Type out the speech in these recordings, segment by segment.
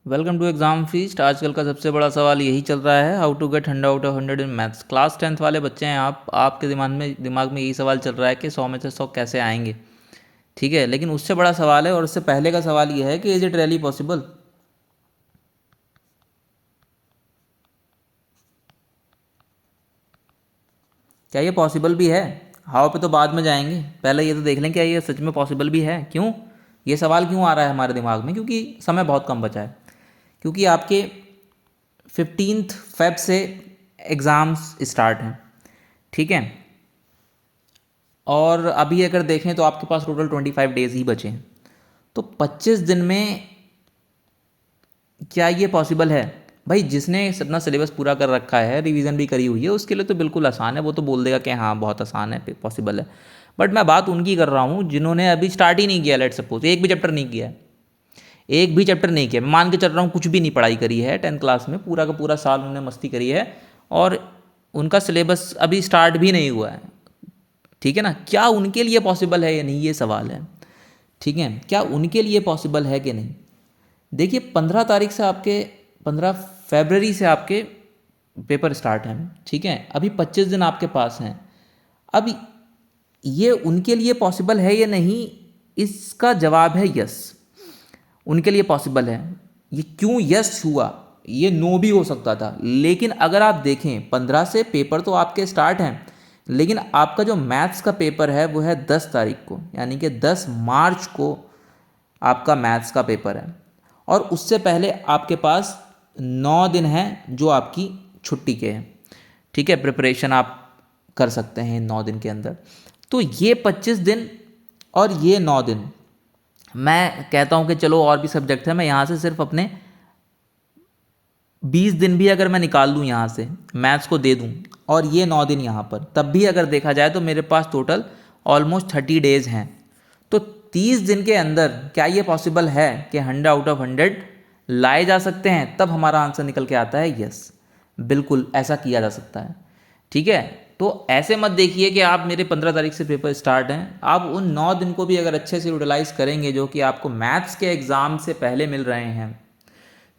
Welcome to exam feast. आजकल का सबसे बड़ा सवाल यही चल रहा है, how to get 100 out of 100 in maths. Class 10th वाले बच्चे हैं आप, आपके दिमाग में यही सवाल चल रहा है कि 100 में से 100 कैसे आएंगे। ठीक है, लेकिन उससे बड़ा सवाल है और उससे पहले का सवाल ये है कि इज इट रियली पॉसिबल। क्या ये पॉसिबल भी है? हाउ पे तो बाद में जाएंगे, पहले ये तो देख लें क्या ये सच में पॉसिबल भी है। क्यों ये सवाल क्यों आ रहा है हमारे दिमाग में? क्योंकि समय बहुत कम बचा है। क्योंकि आपके 15 फेब से एग्ज़ाम्स स्टार्ट हैं। ठीक है, और अभी अगर देखें तो आपके पास टोटल 25 डेज ही बचे हैं। तो 25 दिन में क्या ये पॉसिबल है? भाई जिसने अपना सिलेबस पूरा कर रखा है, रिवीजन भी करी हुई है, उसके लिए तो बिल्कुल आसान है। वो तो बोल देगा कि हाँ बहुत आसान है, पॉसिबल है। बट मैं बात उनकी कर रहा हूँ जिन्होंने अभी स्टार्ट ही नहीं किया। लेट सपोज एक भी चैप्टर नहीं किया है, एक भी चैप्टर नहीं किया, मैं मान के चल रहा हूँ कुछ भी नहीं पढ़ाई करी है 10th क्लास में, पूरा का पूरा साल उन्होंने मस्ती करी है और उनका सिलेबस अभी स्टार्ट भी नहीं हुआ है। ठीक है ना, क्या उनके लिए पॉसिबल है या नहीं, ये सवाल है। ठीक है, क्या उनके लिए पॉसिबल है कि नहीं? देखिए 15 तारीख से आपके 15 फरवरी से आपके पेपर स्टार्ट हैं। ठीक है, अभी 25 दिन आपके पास हैं। अब ये उनके लिए पॉसिबल है या नहीं, इसका जवाब है यस, उनके लिए पॉसिबल है। ये क्यों यस हुआ? ये नो भी हो सकता था। लेकिन अगर आप देखें 15 से पेपर तो आपके स्टार्ट हैं, लेकिन आपका जो मैथ्स का पेपर है वो है 10 तारीख को, यानी कि 10 मार्च को आपका मैथ्स का पेपर है। और उससे पहले आपके पास 9 दिन हैं जो आपकी छुट्टी के हैं। ठीक है, प्रिपरेशन आप कर सकते हैं इन 9 दिन के अंदर। तो ये 25 दिन और ये 9 दिन, मैं कहता हूँ कि चलो और भी सब्जेक्ट है, मैं यहाँ से सिर्फ अपने 20 दिन भी अगर मैं निकाल दूँ यहाँ से, मैथ्स को दे दूँ और ये 9 दिन यहाँ पर, तब भी अगर देखा जाए तो मेरे पास टोटल ऑलमोस्ट 30 डेज हैं। तो 30 दिन के अंदर क्या ये पॉसिबल है कि 100 आउट ऑफ 100 लाए जा सकते हैं? तब हमारा आंसर निकल के आता है यस, बिल्कुल ऐसा किया जा सकता है। ठीक है, तो ऐसे मत देखिए कि आप मेरे 15 तारीख से पेपर स्टार्ट हैं, आप उन 9 दिन को भी अगर अच्छे से यूटिलाइज करेंगे जो कि आपको मैथ्स के एग्ज़ाम से पहले मिल रहे हैं।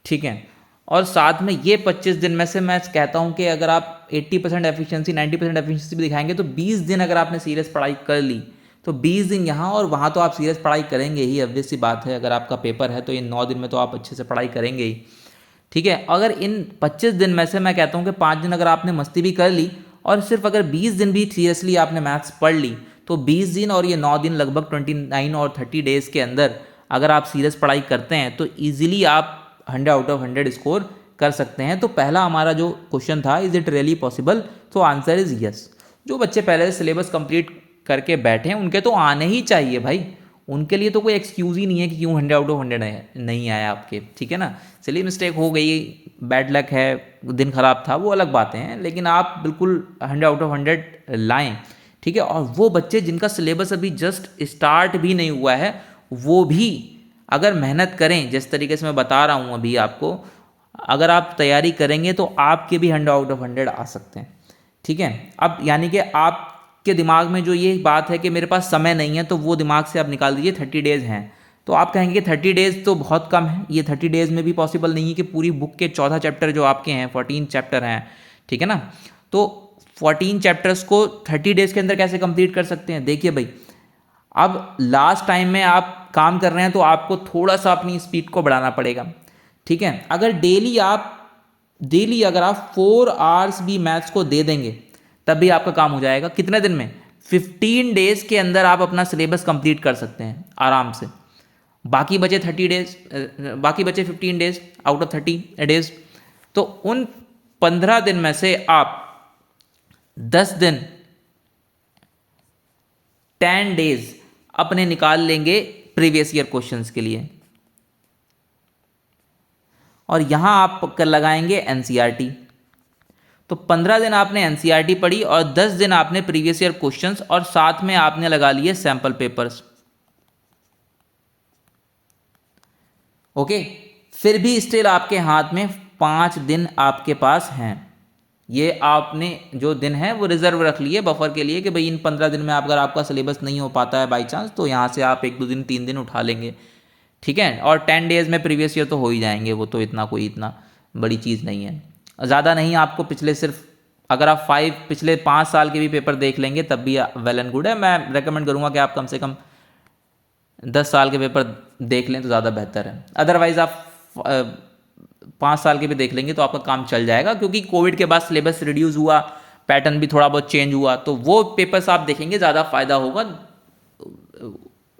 ठीक है, और साथ में ये 25 दिन में से मैं कहता हूँ कि अगर आप 80% एफिशिएंसी 90% एफिशिएंसी भी दिखाएंगे तो 20 दिन अगर आपने सीरियस पढ़ाई कर ली तो 20 दिन यहाँ और वहाँ तो आप सीरियस पढ़ाई करेंगे ही, ऑब्वियस सी बात है। अगर आपका पेपर है तो इन 9 दिन में तो आप अच्छे से पढ़ाई करेंगे ही। ठीक है, अगर इन 25 दिन में से मैं कहता हूँ कि 5 दिन अगर आपने मस्ती भी कर ली और सिर्फ अगर 20 दिन भी सीरियसली आपने मैथ्स पढ़ ली, तो 20 दिन और ये 9 दिन लगभग 29 और 30 डेज़ के अंदर अगर आप सीरियस पढ़ाई करते हैं तो ईजिली आप 100 आउट ऑफ 100 स्कोर कर सकते हैं। तो पहला हमारा जो क्वेश्चन था, इज़ इट रियली पॉसिबल, तो आंसर इज़ यस। जो बच्चे पहले से सिलेबस कंप्लीट करके बैठे हैं उनके तो आने ही चाहिए भाई, उनके लिए तो कोई एक्सक्यूज़ ही नहीं है कि क्यों 100 आउट ऑफ 100 नहीं आया आपके। ठीक है ना, चलिए मिस्टेक हो गई, बैड लक है, दिन ख़राब था, वो अलग बातें हैं, लेकिन आप बिल्कुल 100 आउट ऑफ 100 लाएँ। ठीक है, और वो बच्चे जिनका सिलेबस अभी जस्ट स्टार्ट भी नहीं हुआ है, वो भी अगर मेहनत करें जिस तरीके से मैं बता रहा हूँ अभी आपको, अगर आप तैयारी करेंगे तो आपके भी 100 आउट ऑफ 100 आ सकते हैं। ठीक है, अब यानी कि आपके दिमाग में जो ये बात है कि मेरे पास समय नहीं है, तो वो दिमाग से आप निकाल दीजिए 30 डेज़ हैं। तो आप कहेंगे कि 30 डेज़ तो बहुत कम है, ये 30 डेज़ में भी पॉसिबल नहीं है कि पूरी बुक के 14 चैप्टर जो आपके हैं, 14 चैप्टर हैं, ठीक है ना, तो 14 चैप्टर्स को 30 डेज़ के अंदर कैसे कंप्लीट कर सकते हैं? देखिए भाई, अब लास्ट टाइम में आप काम कर रहे हैं तो आपको थोड़ा सा अपनी स्पीड को बढ़ाना पड़ेगा। ठीक है, अगर डेली अगर आप 4 आवर्स भी मैथ्स को दे देंगे तब भी आपका काम हो जाएगा। कितने दिन में? 15 डेज के अंदर आप अपना सिलेबस कंप्लीट कर सकते हैं आराम से। बाकी बचे 30 डेज, बाकी बचे 15 डेज आउट ऑफ 30 डेज। तो उन 15 दिन में से आप 10 दिन 10 डेज अपने निकाल लेंगे प्रीवियस ईयर क्वेश्चंस के लिए, और यहां आप कर लगाएंगे एनसीईआरटी। तो 15 दिन आपने एनसीईआरटी पढ़ी और 10 दिन आपने प्रीवियस ईयर क्वेश्चंस, और साथ में आपने लगा लिए सैंपल पेपर्स। ओके, फिर भी स्टिल आपके हाथ में 5 दिन आपके पास हैं। ये आपने जो दिन है वो रिजर्व रख लिए बफर के लिए कि भाई इन 15 दिन में अगर आपका सिलेबस नहीं हो पाता है बाई चांस, तो यहाँ से आप 1-2 दिन 3 दिन उठा लेंगे। ठीक है। और 10 डेज़ में प्रीवियस ईयर तो हो ही जाएंगे, वो तो इतना बड़ी चीज़ नहीं है, ज़्यादा नहीं। आपको पिछले सिर्फ अगर आप पिछले 5 साल के भी पेपर देख लेंगे तब भी वेल एंड गुड है। मैं रेकमेंड करूँगा कि आप कम से कम 10 साल के पेपर देख लें तो ज़्यादा बेहतर है। अदरवाइज़ आप 5 साल के भी देख लेंगे तो आपका काम चल जाएगा, क्योंकि कोविड के बाद सिलेबस रिड्यूस हुआ, पैटर्न भी थोड़ा बहुत चेंज हुआ, तो वो पेपर्स आप देखेंगे ज़्यादा फ़ायदा होगा।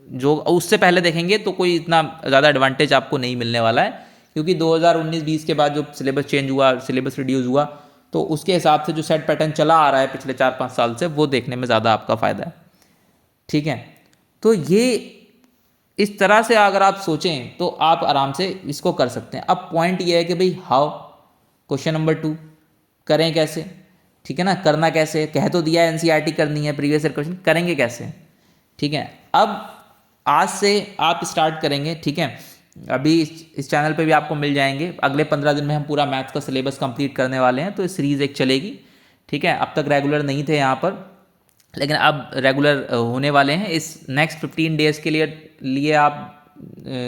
जो उससे पहले देखेंगे तो कोई इतना ज़्यादा एडवांटेज आपको नहीं मिलने वाला है, क्योंकि 2019-20 के बाद जो सिलेबस चेंज हुआ, सिलेबस रिड्यूस हुआ, तो उसके हिसाब से जो सेट पैटर्न चला आ रहा है पिछले 4-5 साल से, वो देखने में ज़्यादा आपका फ़ायदा है। ठीक है, तो ये इस तरह से अगर आप सोचें तो आप आराम से इसको कर सकते हैं। अब पॉइंट ये है कि भाई हाउ, क्वेश्चन नंबर 2 करें कैसे? ठीक है ना, करना कैसे? कह तो दिया है एनसीईआरटी करनी है, प्रीवियस ईयर क्वेश्चन करेंगे कैसे? ठीक है, अब आज से आप स्टार्ट करेंगे। ठीक है, अभी इस चैनल पे भी आपको मिल जाएंगे, अगले 15 दिन में हम पूरा मैथ्स का सिलेबस कंप्लीट करने वाले हैं, तो ये सीरीज़ एक चलेगी। ठीक है, अब तक रेगुलर नहीं थे यहाँ पर, लेकिन अब रेगुलर होने वाले हैं। इस नेक्स्ट 15 डेज़ के लिए आप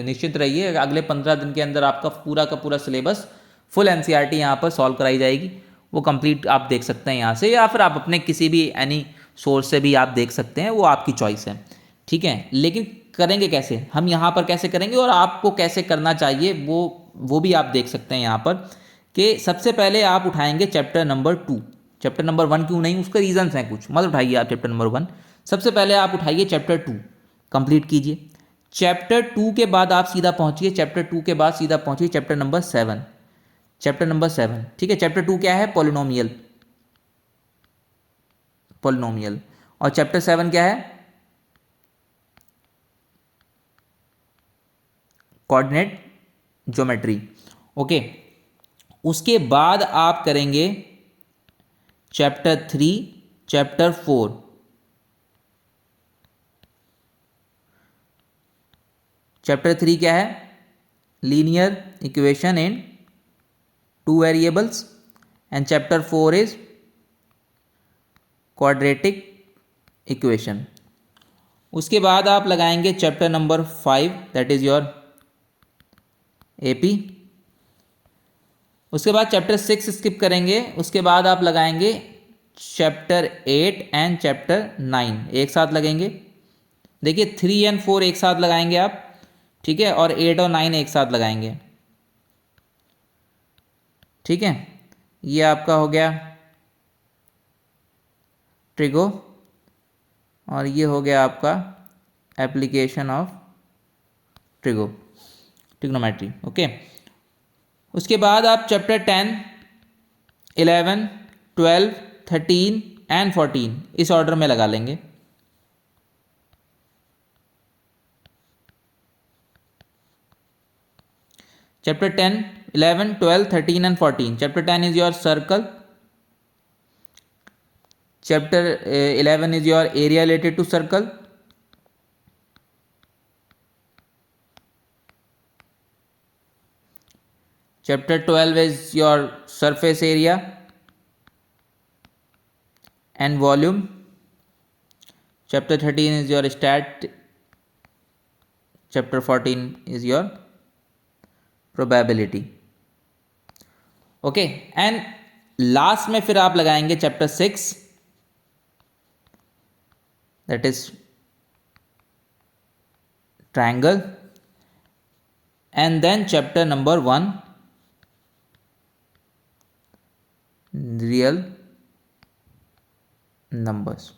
निश्चित रहिए, अगले 15 दिन के अंदर आपका पूरा का पूरा सिलेबस फुल एनसीईआरटी यहाँ पर सॉल्व कराई जाएगी। वो कंप्लीट आप देख सकते हैं यहाँ से, या फिर आप अपने किसी भी एनी सोर्स से भी आप देख सकते हैं, वो आपकी चॉइस है। ठीक है, लेकिन करेंगे कैसे, हम यहाँ पर कैसे करेंगे और आपको कैसे करना चाहिए, वो भी आप देख सकते हैं यहाँ पर, कि सबसे पहले आप उठाएंगे चैप्टर नंबर 2। चैप्टर नंबर 1 क्यों नहीं, उसके रीजंस हैं कुछ, मत उठाइए आप चैप्टर नंबर 1। सबसे पहले आप उठाइए चैप्टर 2, कंप्लीट कीजिए। चैप्टर 2 के बाद आप सीधा पहुंचिए, चैप्टर 2 के बाद सीधा पहुंचिए चैप्टर नंबर 7। चैप्टर नंबर 7, ठीक है। चैप्टर 2 क्या है? पॉलिनोमियल। और चैप्टर 7 क्या है? Coordinate geometry. ओके, उसके बाद आप करेंगे चैप्टर 3, चैप्टर 4। चैप्टर 3 क्या है? Linear equation in 2 variables, and chapter 4 is quadratic equation. उसके बाद आप लगाएंगे chapter number 5, that is your AP. उसके बाद चैप्टर 6 स्किप करेंगे, उसके बाद आप लगाएंगे चैप्टर 8 एंड चैप्टर 9 एक साथ लगेंगे। देखिए 3 और 4 एक साथ लगाएंगे आप, ठीक है, और 8 और 9 एक साथ लगाएंगे। ठीक है, ये आपका हो गया ट्रिगो, और ये हो गया आपका एप्लीकेशन ऑफ ट्रिग्नोमेट्री। ओके, उसके बाद आप चैप्टर 10, 11, 12, 13 एंड 14 इस ऑर्डर में लगा लेंगे। Chapter 10, 11, 12, 13 and 14। Chapter 10 is your circle, chapter 11 is your area related to circle, chapter 12 is your surface area and volume, chapter 13 is your stat, chapter 14 is your probability। Okay, and last में फिर आप लगाएंगे chapter 6, that is triangle, and then chapter number 1 real numbers।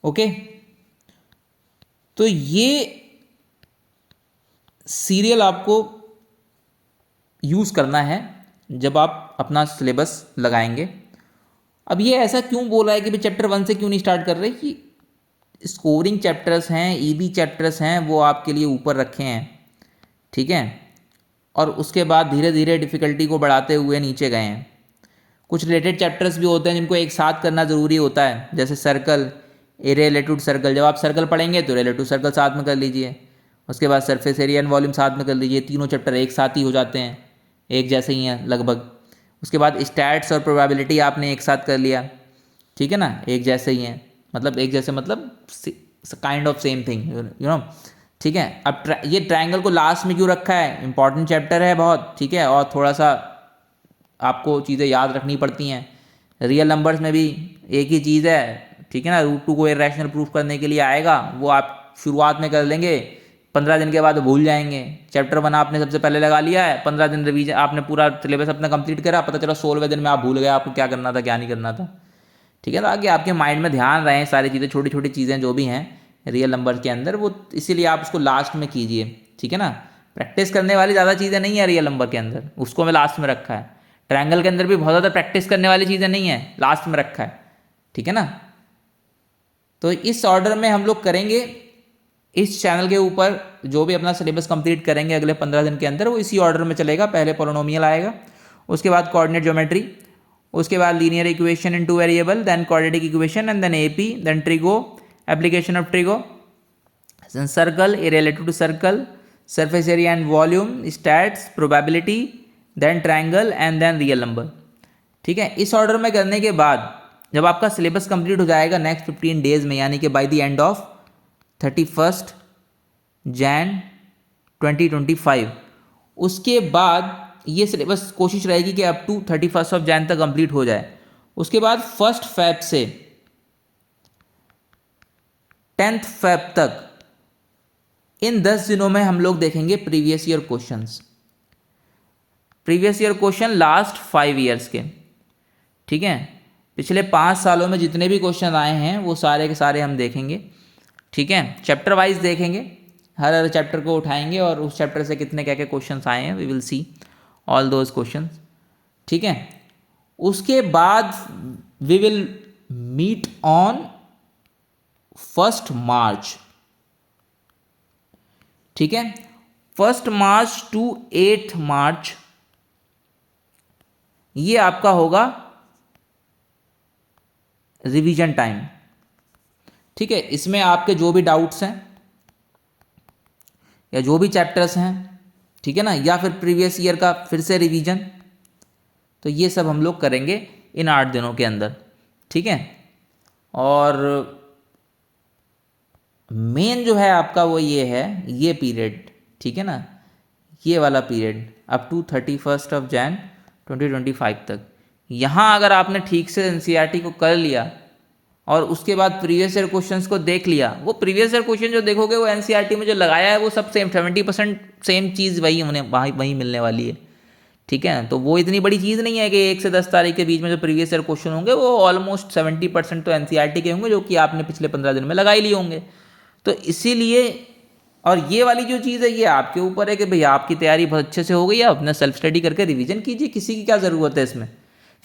Okay, तो ये serial आपको use करना है जब आप अपना सिलेबस लगाएंगे। अब ये ऐसा क्यों बोल रहा है कि भाई चैप्टर 1 से क्यों नहीं स्टार्ट कर रहे, कि स्कोरिंग चैप्टर्स हैं, ईबी चैप्टर्स हैं, वो आपके लिए ऊपर रखे हैं। ठीक है, और उसके बाद धीरे धीरे डिफ़िकल्टी को बढ़ाते हुए नीचे गए हैं। कुछ रिलेटेड चैप्टर्स भी होते हैं जिनको एक साथ करना ज़रूरी होता है, जैसे circle, area related to circle. जब आप सर्कल पढ़ेंगे तो रिलेटेड टू सर्कल साथ में कर लीजिए, उसके बाद सरफेस एरिया एंड वॉल्यूम साथ में कर लीजिए। तीनों चैप्टर एक साथ ही हो जाते हैं, एक जैसे ही हैं लगभग। उसके बाद स्टैट्स और प्रोबेबिलिटी आपने एक साथ कर लिया, ठीक है ना, एक जैसे ही हैं, मतलब एक जैसे मतलब kind of same thing, you know, ठीक है। अब ये ट्रायंगल को लास्ट में क्यों रखा है, इंपॉर्टेंट चैप्टर है बहुत, ठीक है, और थोड़ा सा आपको चीज़ें याद रखनी पड़ती हैं। रियल नंबर्स में भी एक ही चीज़ है, ठीक है ना, √2 को इरेशनल प्रूफ करने के लिए आएगा, वो आप शुरुआत में कर लेंगे, 15 दिन के बाद भूल जाएंगे। चैप्टर 1 आपने सबसे पहले लगा लिया है, 15 दिन रिवीजन, आपने पूरा सिलेबस अपना कंप्लीट करा, पता चला 16वें दिन में आप भूल गए आपको क्या करना था क्या नहीं करना था, ठीक है। ताकि आपके माइंड में ध्यान रहे सारी चीज़ें, छोटी छोटी चीज़ें जो भी हैं रियल नंबर के अंदर, वो इसीलिए आप उसको लास्ट में कीजिए, ठीक है ना। प्रैक्टिस करने वाली ज़्यादा चीज़ें नहीं है रियल नंबर के अंदर, उसको मैं लास्ट में रखा है। ट्रायंगल के अंदर भी बहुत ज़्यादा प्रैक्टिस करने वाली चीज़ें नहीं है, लास्ट में रखा है, ठीक है ना। तो इस ऑर्डर में हम लोग करेंगे, इस चैनल के ऊपर जो भी अपना सिलेबस कंप्लीट करेंगे अगले 15 दिन के अंदर, वो इसी ऑर्डर में चलेगा। पहले पोलिनोमियल आएगा, उसके बाद कोऑर्डिनेट ज्योमेट्री, उसके बाद linear equation in 2 variable, then quadratic equation, and then AP, then trigo, application of trigo, circle, area related to circle, surface area and volume, stats, probability, then triangle, and then real number, ठीक है। इस order में करने के बाद जब आपका syllabus complete हो जाएगा नेक्स्ट 15 डेज में, यानी कि by the end of 31 Jain 2025, उसके बाद ये सिलेबस कोशिश रहेगी कि अप टू 31 जैन तक कंप्लीट हो जाए। उसके बाद 1 फेब से 10 फेब तक इन 10 दिनों में हम लोग देखेंगे previous year questions, previous year question last 5 years के, ठीक है। पिछले 5 सालों में जितने भी क्वेश्चन आए हैं वो सारे के सारे हम देखेंगे, ठीक है। चैप्टर वाइज देखेंगे, हर चैप्टर को उठाएंगे और उस चैप्टर से कितने क्या क्या क्वेश्चंस आए हैं, we will see all those questions, ठीक है। उसके बाद we will meet on 1 March, ठीक है। 1 मार्च टू 8 मार्च ये आपका होगा रिवीजन टाइम, ठीक है। इसमें आपके जो भी डाउट्स हैं या जो भी चैप्टर्स हैं, ठीक है ना, या फिर प्रीवियस ईयर का फिर से रिवीजन, तो ये सब हम लोग करेंगे इन 8 दिनों के अंदर, ठीक है। और मेन जो है आपका वो ये है, ये पीरियड, ठीक है ना, ये वाला पीरियड अप टू 31 जैन 2025 तक। यहाँ अगर आपने ठीक से एनसीईआरटी को कर लिया और उसके बाद प्रीवियस ईयर क्वेश्चंस को देख लिया, वो प्रीवियस ईयर क्वेश्चन जो देखोगे वो एनसीईआरटी में जो लगाया है वो सब सेम, 70% सेम चीज़ वही उन्हें वहीं मिलने वाली है, ठीक है। तो वो इतनी बड़ी चीज़ नहीं है कि 1 से 10 तारीख के बीच में जो प्रीवियस ईयर क्वेश्चन होंगे वो ऑलमोस्ट 70% तो एनसीईआरटी के होंगे, जो कि आपने पिछले 15 दिन में लगा ही लिए होंगे। तो इसीलिए, और ये वाली जो चीज़ है ये आपके ऊपर है कि भाई आपकी तैयारी बहुत अच्छे से हो गई, आप अपना सेल्फ स्टडी करके रिवीजन कीजिए, किसी की क्या ज़रूरत है इसमें।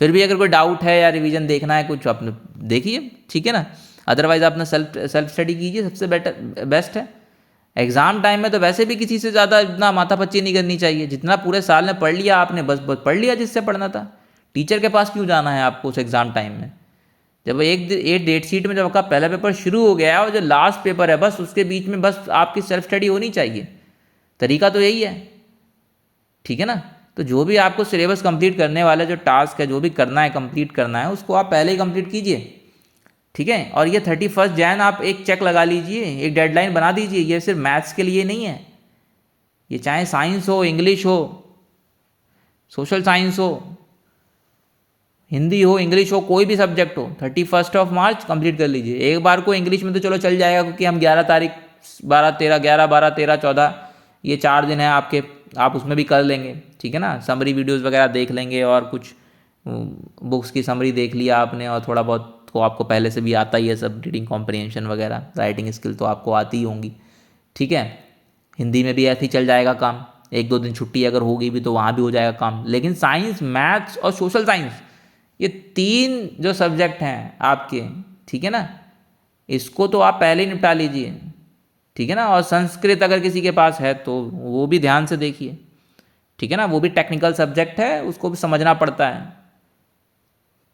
फिर भी अगर कोई डाउट है या रिवीजन देखना है कुछ, अपने देखिए, ठीक है ना। अदरवाइज अपना सेल्फ स्टडी कीजिए, सबसे बेस्ट है। एग्ज़ाम टाइम में तो वैसे भी किसी से ज़्यादा इतना माथापच्ची नहीं करनी चाहिए, जितना पूरे साल में पढ़ लिया आपने बस पढ़ लिया जिससे पढ़ना था। टीचर के पास क्यों जाना है आपको उस एग्ज़ाम टाइम में, जब एक डेट शीट में जब आपका पहला पेपर शुरू हो गया है और जो लास्ट पेपर है बस उसके बीच में बस आपकी सेल्फ स्टडी होनी चाहिए। तरीका तो यही है, ठीक है ना। तो जो भी आपको सिलेबस कंप्लीट करने वाला जो टास्क है, जो भी करना है कंप्लीट करना है, उसको आप पहले ही कंप्लीट कीजिए, ठीक है। और ये 31 जैन आप एक चेक लगा लीजिए, एक डेडलाइन बना दीजिए। ये सिर्फ मैथ्स के लिए नहीं है, ये चाहे साइंस हो, इंग्लिश हो, सोशल साइंस हो, हिंदी हो, इंग्लिश हो, कोई भी सब्जेक्ट हो, 31 मार्च कंप्लीट कर लीजिए। एक बार को इंग्लिश में तो चलो चल जाएगा क्योंकि हम 11 तारीख 12 13 11 12 13 14 ये 4 दिन हैं आपके, आप उसमें भी कर लेंगे, ठीक है ना। समरी वीडियोस वगैरह देख लेंगे और कुछ बुक्स की समरी देख लिया आपने, और थोड़ा बहुत को आपको पहले से भी आता ही है सब, रीडिंग कॉम्प्रिहेंशन वगैरह, राइटिंग स्किल तो आपको आती ही होंगी, ठीक है। हिंदी में भी ऐसे ही चल जाएगा काम, 1-2 दिन छुट्टी अगर होगी भी तो वहाँ भी हो जाएगा काम। लेकिन साइंस, मैथ्स और सोशल साइंस, ये 3 जो सब्जेक्ट हैं आपके, ठीक है ना, इसको तो आप पहले ही निपटा लीजिए, ठीक है ना। और संस्कृत अगर किसी के पास है तो वो भी ध्यान से देखिए, ठीक है ना, वो भी टेक्निकल सब्जेक्ट है, उसको भी समझना पड़ता है,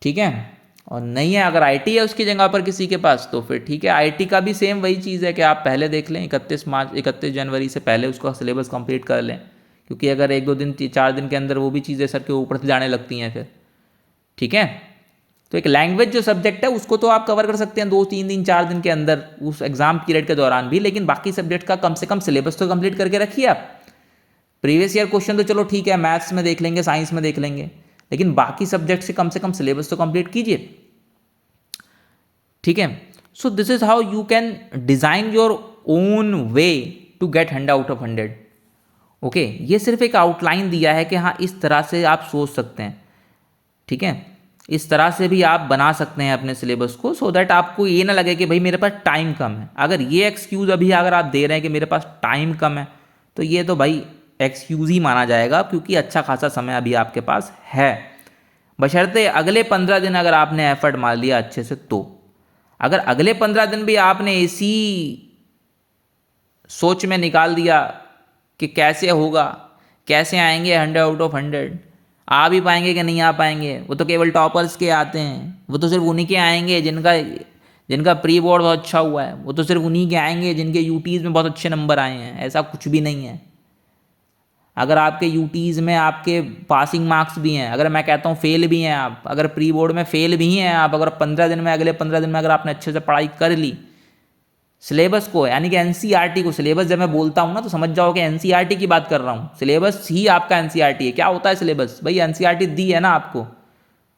ठीक है। और नहीं है अगर आईटी है उसकी जगह पर किसी के पास तो फिर ठीक है, आईटी का भी सेम वही चीज़ है कि आप पहले देख लें, 31 जनवरी से पहले उसका सिलेबस कंप्लीट कर लें, क्योंकि अगर 1-2 दिन 4 दिन के अंदर वो भी चीज़ें सर के ऊपर से जाने लगती हैं फिर, ठीक है। तो एक लैंग्वेज जो सब्जेक्ट है उसको तो आप कवर कर सकते हैं 2-3 दिन 4 दिन के अंदर उस एग्जाम पीरियड के दौरान भी, लेकिन बाकी सब्जेक्ट का कम से कम सिलेबस तो कंप्लीट करके रखिए आप। प्रीवियस ईयर क्वेश्चन तो चलो ठीक है, मैथ्स में देख लेंगे, साइंस में देख लेंगे, लेकिन बाकी सब्जेक्ट से कम सिलेबस तो कंप्लीट कीजिए। ठीक है, so this is how you can design your own way to get 100 out of 100। Okay, ये सिर्फ एक आउटलाइन दिया है कि हाँ इस तरह से आप सोच सकते हैं। ठीक है, इस तरह से भी आप बना सकते हैं अपने सिलेबस को, सो दैट आपको ये ना लगे कि भाई मेरे पास टाइम कम है। अगर ये एक्सक्यूज़ अभी अगर आप दे रहे हैं कि मेरे पास टाइम कम है, तो ये तो भाई एक्सक्यूज़ ही माना जाएगा, क्योंकि अच्छा खासा समय अभी आपके पास है। बशर्ते अगले 15 दिन अगर आपने एफर्ट मार लिया अच्छे से, तो अगर अगले 15 दिन भी आपने इसी सोच में निकाल दिया कि कैसे होगा, कैसे आएंगे 100 आउट ऑफ 100, आ भी पाएंगे कि नहीं आ पाएंगे, वो तो केवल टॉपर्स के आते हैं, वो तो सिर्फ उन्हीं के आएंगे जिनका प्री बोर्ड बहुत अच्छा हुआ है, वो तो सिर्फ उन्हीं के आएंगे जिनके यूटीज़ में बहुत अच्छे नंबर आए हैं। ऐसा कुछ भी नहीं है। अगर आपके यूटीज़ में आपके पासिंग मार्क्स भी हैं, अगर मैं कहता हूँ फेल भी हैं आप, अगर प्री बोर्ड में फेल भी हैं आप, अगर 15 दिन में अगले 15 दिन में अगर आपने अच्छे से पढ़ाई कर ली, सिलेबस को यानी कि एनसीईआरटी को, सिलेबस जब मैं बोलता हूँ ना तो समझ जाओ कि एनसीईआरटी की बात कर रहा हूँ। सिलेबस ही आपका एनसीईआरटी है। क्या होता है सिलेबस? भाई एनसीईआरटी दी है ना आपको।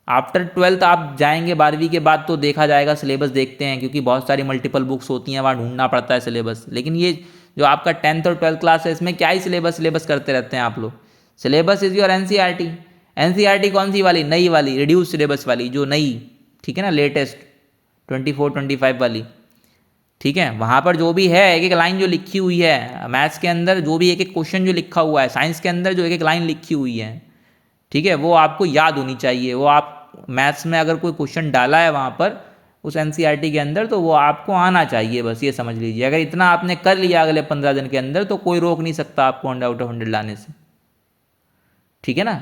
आफ्टर 12th आप जाएंगे 12वीं के बाद तो देखा जाएगा, सिलेबस देखते हैं, क्योंकि बहुत सारी मल्टीपल बुक्स होती हैं, वहाँ ढूंढना पड़ता है सिलेबस। लेकिन ये जो आपका 10th और 12th क्लास है, इसमें क्या ही सिलेबस करते रहते हैं आप लोग। Syllabus is your NCERT. NCERT कौन सी वाली? नई वाली, रिड्यूस सिलेबस वाली, जो नई, ठीक है ना, लेटेस्ट 24-25 वाली। ठीक है, वहाँ पर जो भी है एक एक लाइन जो लिखी हुई है, मैथ्स के अंदर जो भी एक एक क्वेश्चन जो लिखा हुआ है, साइंस के अंदर जो एक एक लाइन लिखी हुई है, ठीक है, वो आपको याद होनी चाहिए। वो आप मैथ्स में अगर कोई क्वेश्चन डाला है वहाँ पर उस एनसीईआरटी के अंदर, तो वो आपको आना चाहिए, बस ये समझ लीजिए। अगर इतना आपने कर लिया अगले 15 दिन के अंदर, तो कोई रोक नहीं सकता आपको 100 आउट ऑफ 100 लाने से। ठीक है ना,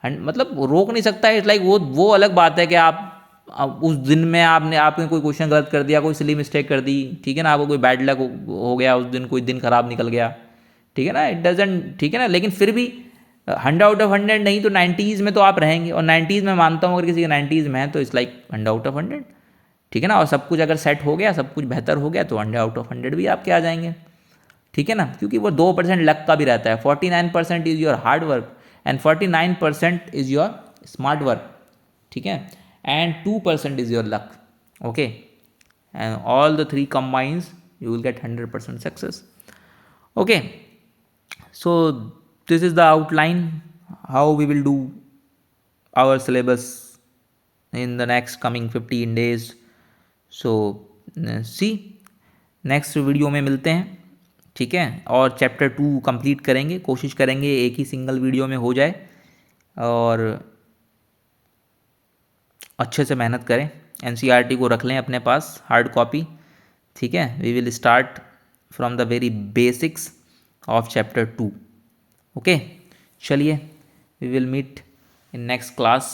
मतलब रोक नहीं सकता। इट्स लाइक वो अलग बात है कि आप उस दिन में आपने कोई क्वेश्चन गलत कर दिया, कोई सिली मिस्टेक कर दी, ठीक है ना, आपको कोई बैड लक हो गया उस दिन, कोई दिन खराब निकल गया, ठीक है ना, इट डजंट, ठीक है ना, लेकिन फिर भी 100 आउट ऑफ 100 नहीं तो 90s में तो आप रहेंगे। और 90s में मानता हूँ अगर किसी का 90s में है तो इट्स लाइक 100 आउट ऑफ 100, ठीक है ना। और सब कुछ अगर सेट हो गया, सब कुछ बेहतर हो गया, तो 100 आउट ऑफ 100 भी आपके आ जाएंगे, ठीक है ना, क्योंकि वो 2% लक का भी रहता है। 49% is your hard work and 49% is your smart work, ठीक है, and 2% is your luck. Okay, and all the three combines you will get 100% success. Okay, so this is the outline how we will do our syllabus in the next coming 15 days. So see, next video में मिलते हैं, ठीक है, और chapter 2 complete करेंगे, कोशिश करेंगे एक ही सिंगल वीडियो में हो जाए, और अच्छे से मेहनत करें। एनसीईआरटी को रख लें अपने पास हार्ड कॉपी, ठीक है। We will start from the very basics of chapter 2। Okay, चलिए, we will meet in next class.